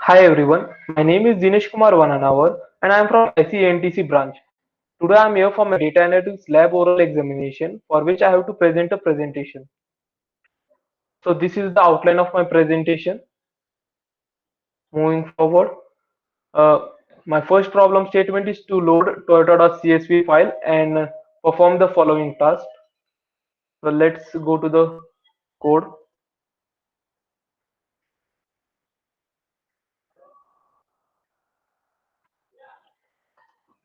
Hi everyone, my name is Dinesh Kumar Vananavar and I am from SENTC branch. Today I am here for my data analytics lab oral examination for which I have to present a presentation. So this is the outline of my presentation. Moving forward, uh, my first problem statement is to load Toyota.csv file and perform the following task. So let's go to the code.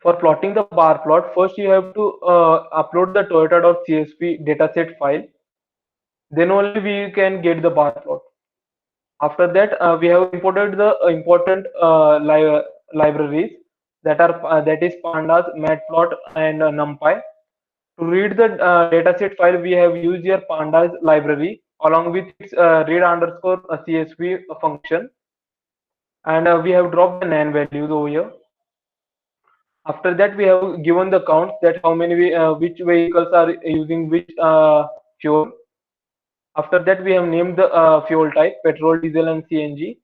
For plotting the bar plot, first you have to upload the Toyota.csv dataset file. Then only we can get the bar plot. After that, we have imported the important libraries that is pandas, matplot, and numpy. To read the dataset file, we have used your pandas library along with its read underscore csv function, and we have dropped the nan values over here. After that, we have given the counts that how many which vehicles are using which fuel. After that, we have named the fuel type: petrol, diesel, and CNG.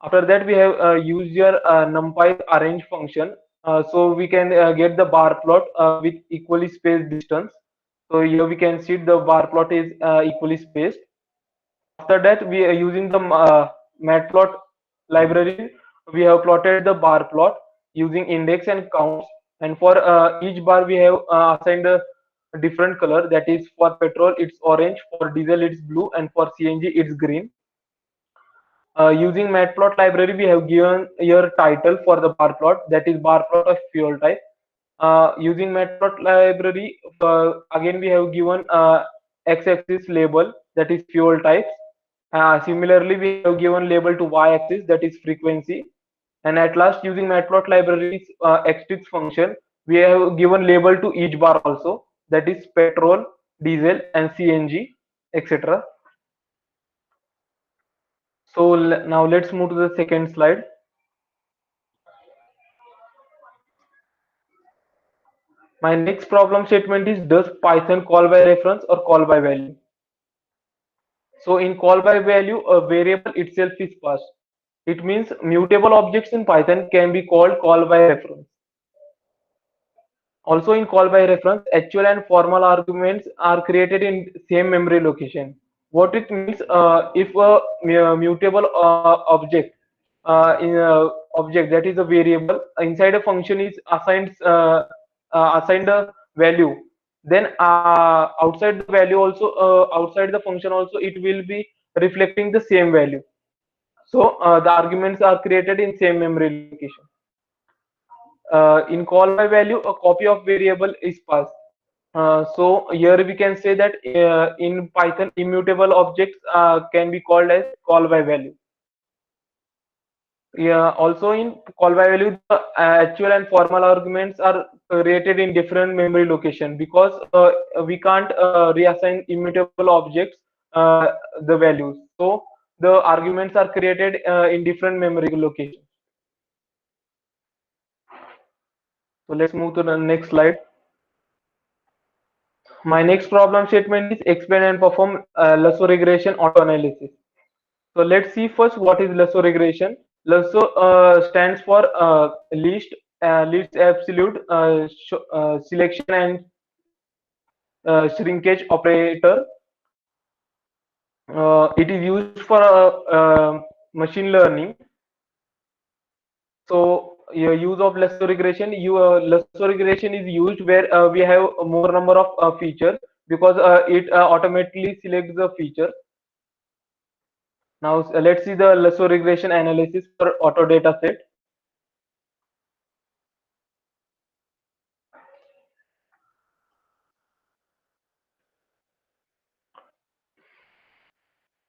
After that, we have used your numpy arrange function, so we can get the bar plot with equally spaced distance. So here we can see the bar plot is equally spaced. After that, we are using the matplot library. We have plotted the bar plot using index and counts. And for each bar, we have assigned a different color. That is, for petrol, it's orange. For diesel, it's blue, and for CNG, it's green. Using matplot library, we have given your title for the bar plot, that is bar plot of fuel type. Using matplot library, again we have given x-axis label, that is fuel types. Similarly, we have given label to y-axis, that is frequency. And at last, using matplot library's xtrix function, we have given label to each bar also, that is petrol, diesel, and CNG, etc. So now let's move to the second slide. My next problem statement is, does Python call by reference or call by value? So in call by value, a variable itself is passed. It means mutable objects in Python can be called call by reference. Also in call by reference, actual and formal arguments are created in same memory location. What it means, if a mutable object that is a variable inside a function is assigned a value, then outside the value also, outside the function also, it will be reflecting the same value. So the arguments are created in same memory location. In call by value, a copy of variable is passed. So here we can say that in Python, immutable objects can be called as call by value. Yeah, also in call by value, the actual and formal arguments are created in different memory location, because we can't reassign immutable objects the values. So the arguments are created in different memory locations. So let's move to the next slide. My next problem statement is, explain and perform lasso regression auto analysis. So let's see first what is lasso regression. Lasso stands for least absolute selection and shrinkage operator. It is used for machine learning. So your use of lasso regression, lasso regression is used where we have a more number of features, because it automatically selects the feature. Now let's see the lasso regression analysis for auto data set.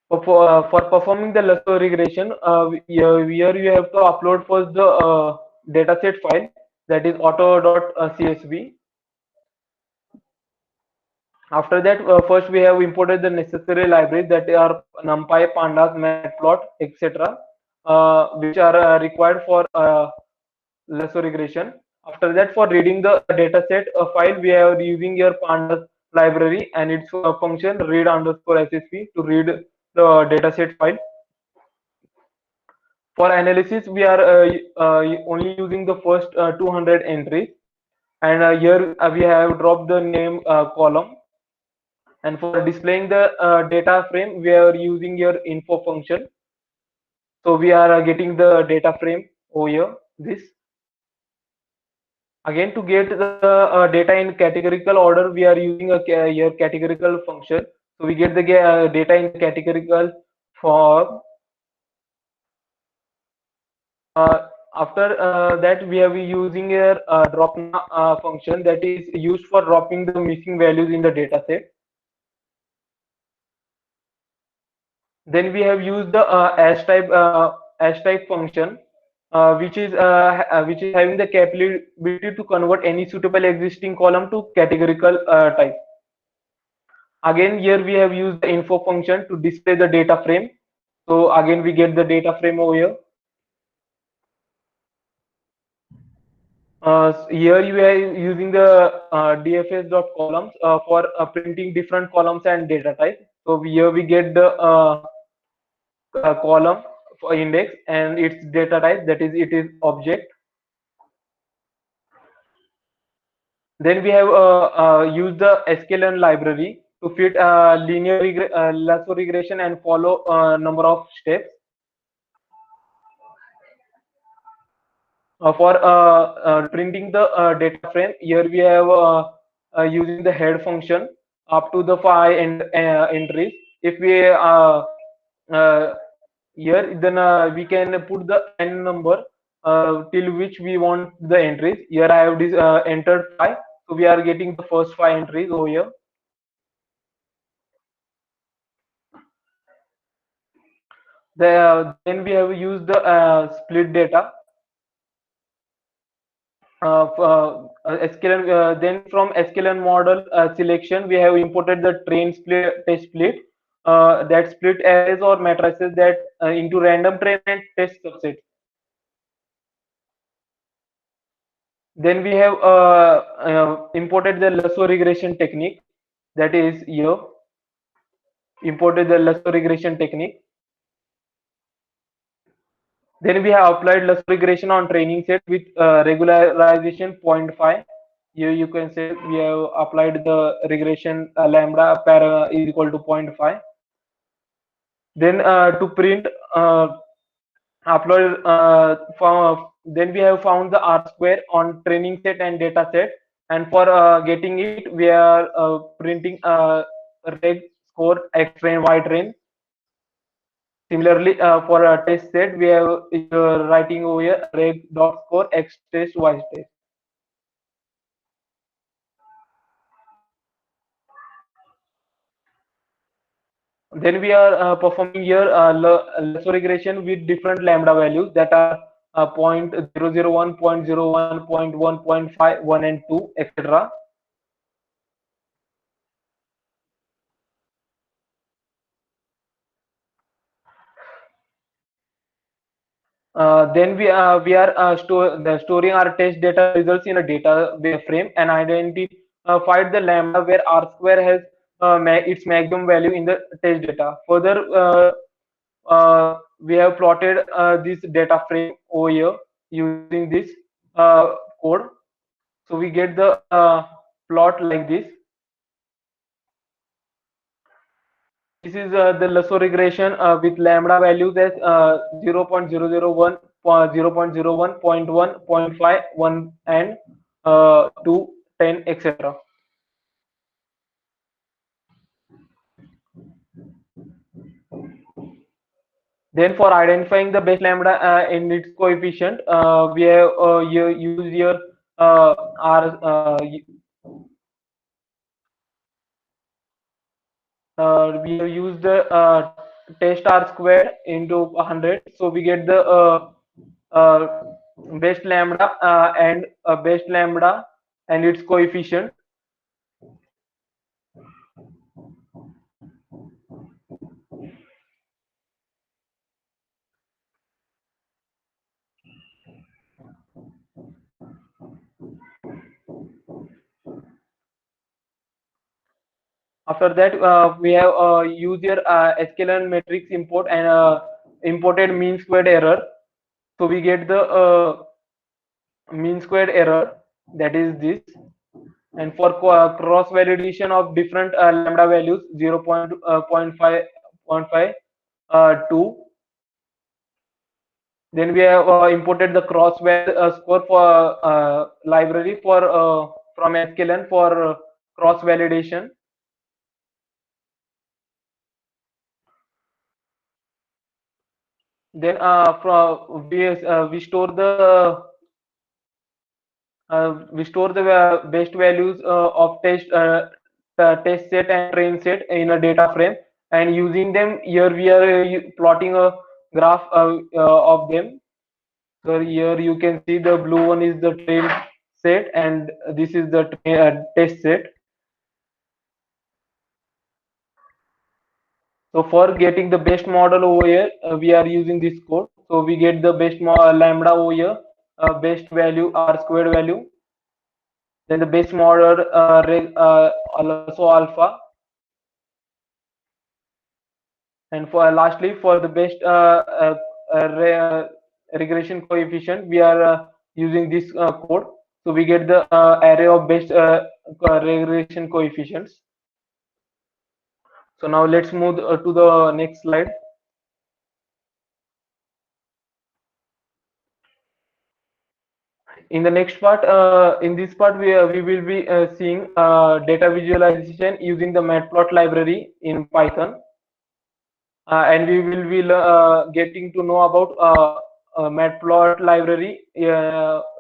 For performing the lasso regression, here you have to upload first the dataset file, that is auto.csv. After that, first we have imported the necessary libraries, that are NumPy, Pandas, Matplot, etc., which are required for lasso regression. After that, for reading the dataset file, we are using your Pandas library and its function read underscore ssv to read the dataset file. For analysis, we are only using the first 200 entries, and here we have dropped the name column. And for displaying the data frame, we are using your info function. So we are getting the data frame over here. This again, to get the data in categorical order, we are using your categorical function. So we get the data in categorical form. After that, we are using a drop function that is used for dropping the missing values in the data set. Then we have used the as type function, which is having the capability to convert any suitable existing column to categorical type. Again, here we have used the info function to display the data frame. So again, we get the data frame over here. Here you are using the dfs.columns for printing different columns and data types. So here we get the column for index and its data type, that is it is object. Then we have used the sklearn library to fit linear lasso regression and follow number of steps. For printing the data frame, here we have using the head function up to the 5 entries. If we uh, here, then we can put the n number till which we want the entries. Here I have this entered 5, so we are getting the first 5 entries over here. Then we have used the split data. Then from sklearn model selection, we have imported the train split test split, that split arrays or matrices that into random train and test subsets. Then we have imported the lasso regression technique, that is here imported the lasso regression technique. Then we have applied lasso regression on training set with regularization 0.5. Here you can say we have applied the regression lambda para is equal to 0.5. Then to print upload then we have found the R square on training set and data set, and for getting it we are printing reg score x train y train. Similarly, for a test set, we have writing over here reg dot score x test y test. Then we are performing here lasso regression with different lambda values that are 0.001, 0.01, 0.1, 0.5, 1 and 2, etc. Then we are storing our test data results in a data frame and identified the lambda where R square has its maximum value in the test data. Further, we have plotted this data frame over here using this code. So we get the plot like this. This is the lasso regression with lambda values as 0.001, 0.01, 0.1, 0.5, 1 and 2, 10, etc. Then for identifying the best lambda and its coefficient, we have use here our we have used the test R squared into 100, so we get the uh, best lambda and its coefficient. After that, we have used your sklearn matrix import and imported mean squared error. So we get the mean squared error, that is this. And for cross validation of different lambda values, 0.5 2, then we have imported the cross score for library for from sklearn for cross validation. Then we store the best values of test set and train set in a data frame, and using them here we are plotting a graph of them. So here you can see the blue one is the train set and this is the test set. So for getting the best model over here, we are using this code. So we get the best lambda over here, best value r squared value, then the base model also alpha, and for lastly for the best regression coefficient we are using this code. So we get the array of best regression coefficients. So now let's move to the next slide. In the next part, in this part we will be seeing data visualization using the matplot library in Python. And we will be getting to know about matplot library,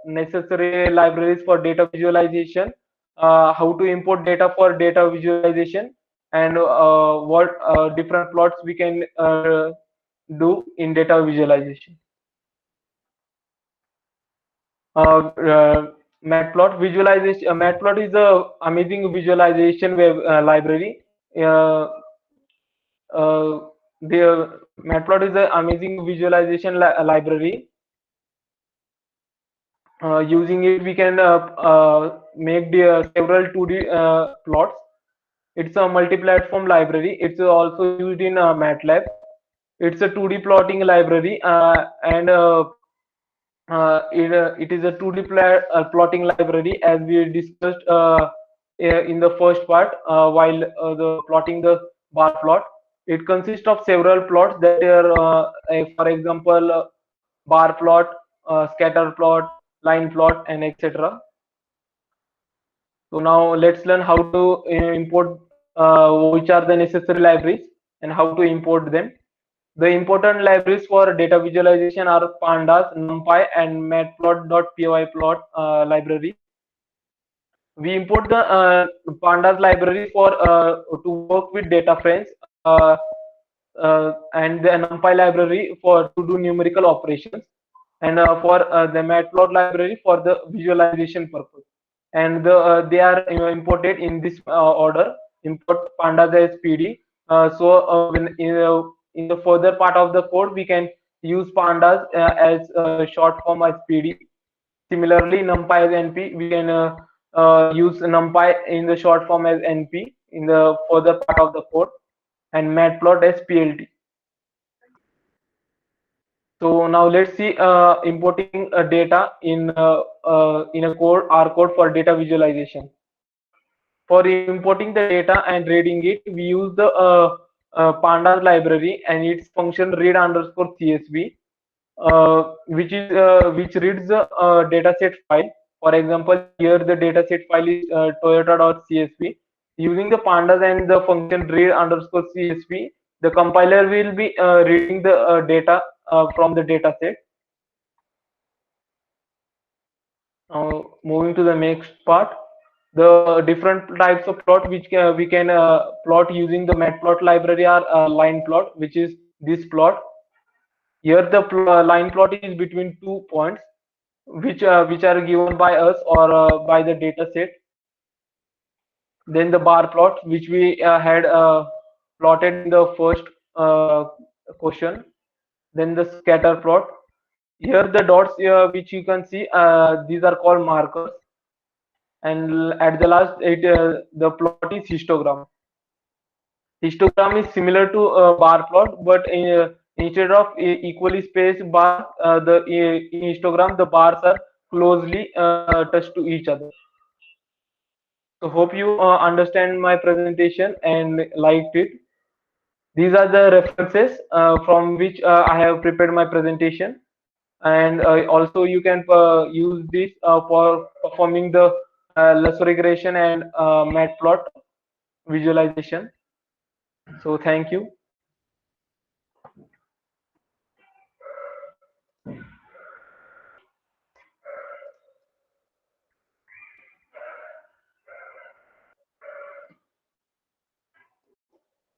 necessary libraries for data visualization, how to import data for data visualization, and what different plots we can do in data visualization. Matplot visualization. Matplot is a amazing visualization web library. Uh, the Matplot is an amazing visualization library. Using it, we can make the several 2D plots. It's a multi-platform library. It's also used in MATLAB. It's a 2D plotting library, and it is a 2D plotting library, as we discussed in the first part while the plotting the bar plot. It consists of several plots that are, for example, bar plot, scatter plot, line plot, and etc. So now let's learn how to import which are the necessary libraries and how to import them. The important libraries for data visualization are pandas, numpy, and matplot.py plot library. We import the pandas library for to work with data frames, and the numpy library for to do numerical operations, and for the matplot library for the visualization purpose. And they are imported in this order: import pandas as pd. When in the further part of the code we can use pandas as short form as pd. Similarly, numpy as np, we can use numpy in the short form as np in the further part of the code, and matplot as plt. So now let's see importing data in a code, R code for data visualization. For importing the data and reading it, we use the pandas library and its function read underscore csv, which reads the dataset file. For example, here the dataset file is toyota.csv. Using the pandas and the function read underscore csv, the compiler will be reading the data from the dataset. Now, moving to the next part, the different types of plot which we can plot using the matplot library are line plot, which is this plot. Here the line plot is between 2 points, which are given by us or by the data set. Then the bar plot, which we had plotted in the first question. Then the scatter plot. Here the dots which you can see, these are called markers. And at the last, the plot is histogram. Histogram is similar to bar plot, but Instead of equally spaced bars, in histogram the bars are closely touched to each other. So hope you understand my presentation and liked it. These are the references from which I have prepared my presentation, and also you can use this for performing the lasso regression and matplot visualization. So thank you.